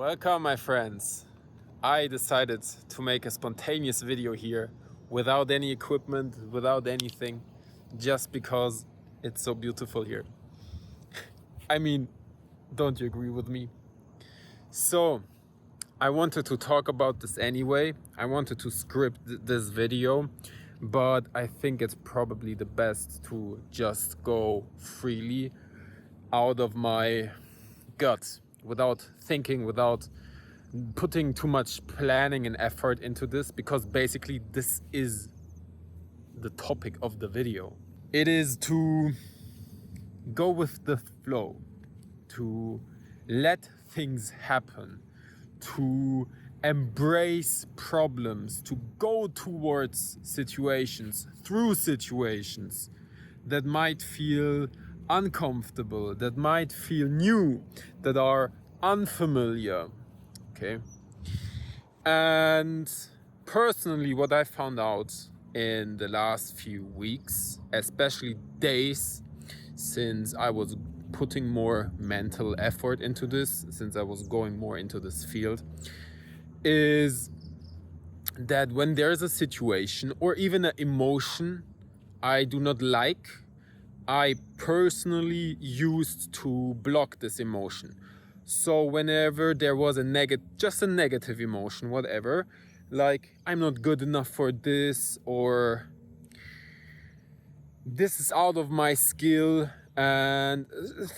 Welcome, my friends. I decided to make a spontaneous video here without any equipment, without anything, just because it's so beautiful here. I mean, don't you agree with me? So, I wanted to talk about this anyway. I wanted to script this video, but I think it's probably the best to just go freely out of my gut without thinking, without putting too much planning and effort into this, because basically this is the topic of the video. It is to go with the flow, to let things happen, to embrace problems, to go towards situations, through situations that might feel uncomfortable, that might feel new, that are unfamiliar. Okay. And personally, what I found out in the last few weeks, especially days, since I was putting more mental effort into this, since I was going more into this field, is that when there's a situation or even an emotion I do not like, I personally used to block this emotion. So whenever there was just a negative emotion, whatever, like I'm not good enough for this, or this is out of my skill, and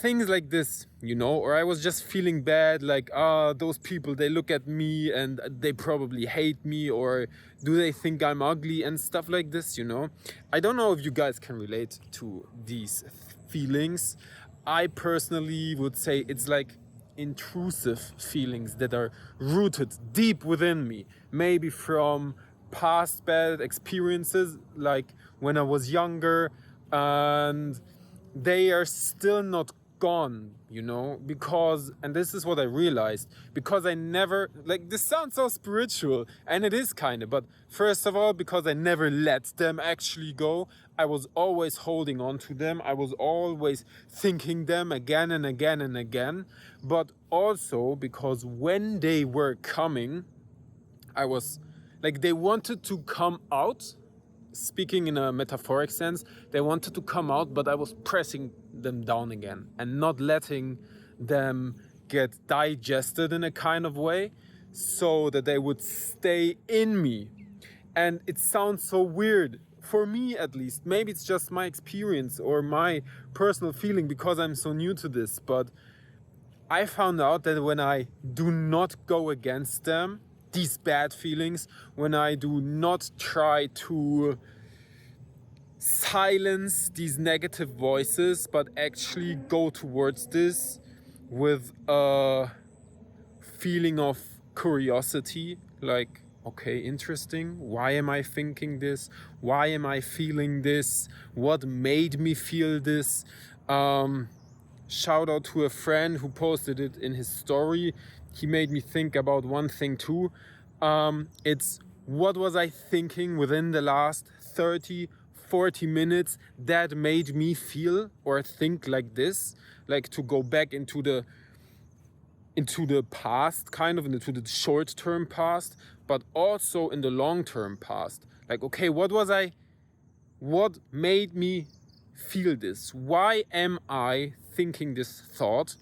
things like this, or I was just feeling bad, like, those people, they look at me and they probably hate me, or do they think I'm ugly, and stuff like this. I don't know if you guys can relate to these feelings. I personally would say it's like intrusive feelings that are rooted deep within me, maybe from past bad experiences, like when I was younger, and they are still not gone, because, and this is what I realized, because I never, like, this sounds so spiritual, and it is kind of, but first of all, because I never let them actually go, I was always holding on to them, I was always thinking them again and again and again, but also because when they were coming, I was, like, they wanted to come out. Speaking in a metaphoric sense, they wanted to come out, but I was pressing them down again and not letting them get digested in a kind of way so that they would stay in me. And it sounds so weird, for me at least. Maybe it's just my experience or my personal feeling because I'm so new to this, but I found out that when I do not go against them, these bad feelings, when I do not try to silence these negative voices, but actually go towards this with a feeling of curiosity, like, okay, interesting, why am I thinking this, why am I feeling this, what made me feel this. Shout out to a friend who posted it in his story. He made me think about one thing too. It's what was I thinking within the last 30-40 minutes that made me feel or think like this, like to go back into the past, kind of into the short-term past, but also in the long-term past. Like, okay, what made me feel this? Why am I thinking this thought?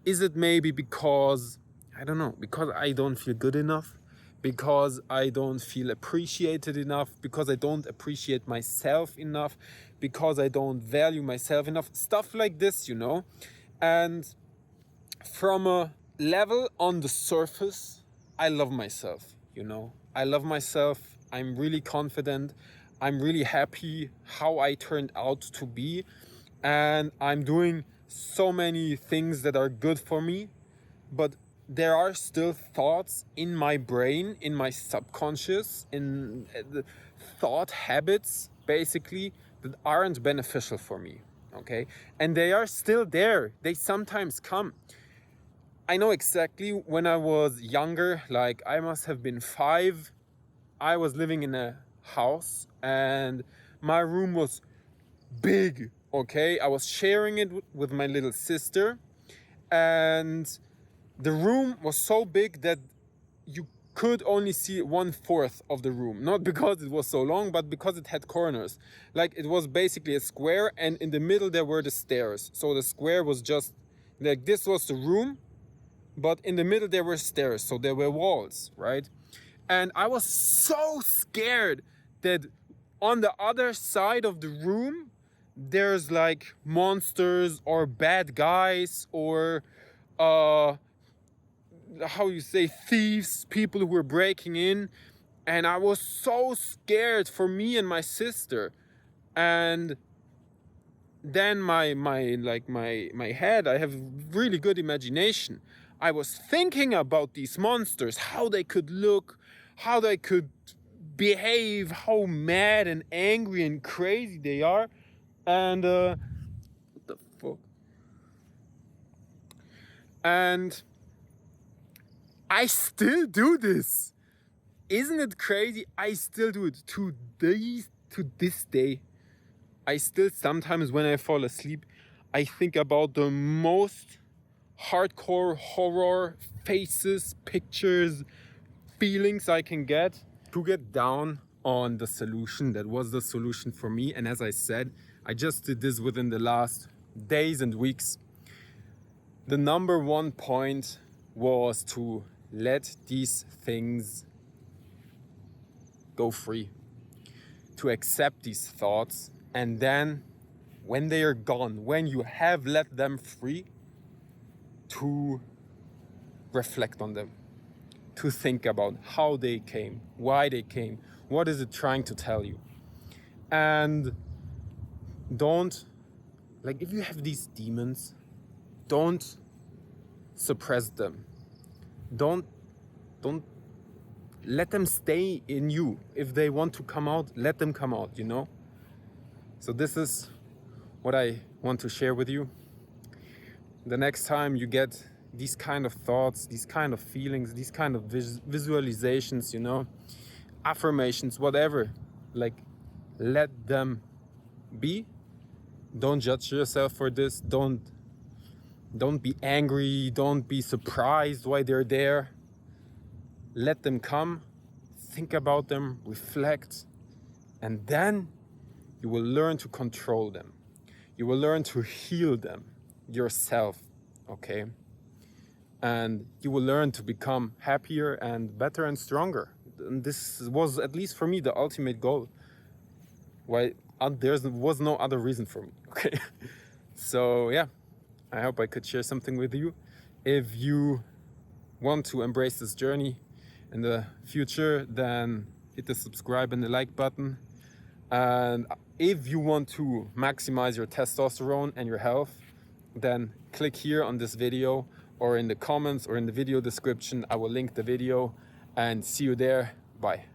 Is it maybe because, I don't know, because I don't feel good enough? Because I don't feel appreciated enough? Because I don't appreciate myself enough? Because I don't value myself enough? Stuff like this, And from a level on the surface, I love myself, I love myself. I'm really confident. I'm really happy how I turned out to be. And I'm doing so many things that are good for me. But there are still thoughts in my brain, in my subconscious, in the thought habits, basically, that aren't beneficial for me. Okay? And they are still there. They sometimes come. I know exactly when I was younger, like I must have been 5, I was living in a house and my room was big, okay? I was sharing it with my little sister, and the room was so big that you could only see 1/4 of the room. Not because it was so long, but because it had corners. Like, it was basically a square, and in the middle there were the stairs. So the square was just like, this was the room, but in the middle there were stairs, so there were walls, right? And I was so scared that on the other side of the room there's like monsters or bad guys or how you say, thieves, people who were breaking in. And I was so scared for me and my sister. And then my head, I have really good imagination. I was thinking about these monsters, how they could look, how they could behave, how mad and angry and crazy they are. And what the fuck? And I still do this. Isn't it crazy? I still do it to this day. I still sometimes, when I fall asleep, I think about the most hardcore horror faces, pictures, feelings I can get to get down on the solution that was the solution for me. And as I said, I just did this within the last days and weeks. The number one point was to let these things go free, to accept these thoughts, and then when they are gone, when you have let them free, to reflect on them, to think about how they came, why they came, what is it trying to tell you. And don't, like, if you have these demons, don't suppress them. Don't let them stay in you. If they want to come out, let them come out, you know? So this is what I want to share with you. The next time you get these kind of thoughts, these kind of feelings, these kind of visualizations, you know, affirmations, whatever, like, let them be. Don't judge yourself for this. Don't be angry. Don't be surprised why they're there. Let them come, think about them, reflect, and then you will learn to control them. You will learn to heal them yourself, okay? And you will learn to become happier and better and stronger. And this was, at least for me, the ultimate goal. Why there was no other reason for me, okay? So yeah, I hope I could share something with you. If you want to embrace this journey in the future, then hit the subscribe and the like button. And if you want to maximize your testosterone and your health, then click here on this video, or in the comments or in the video description. I will link the video, and see you there. Bye.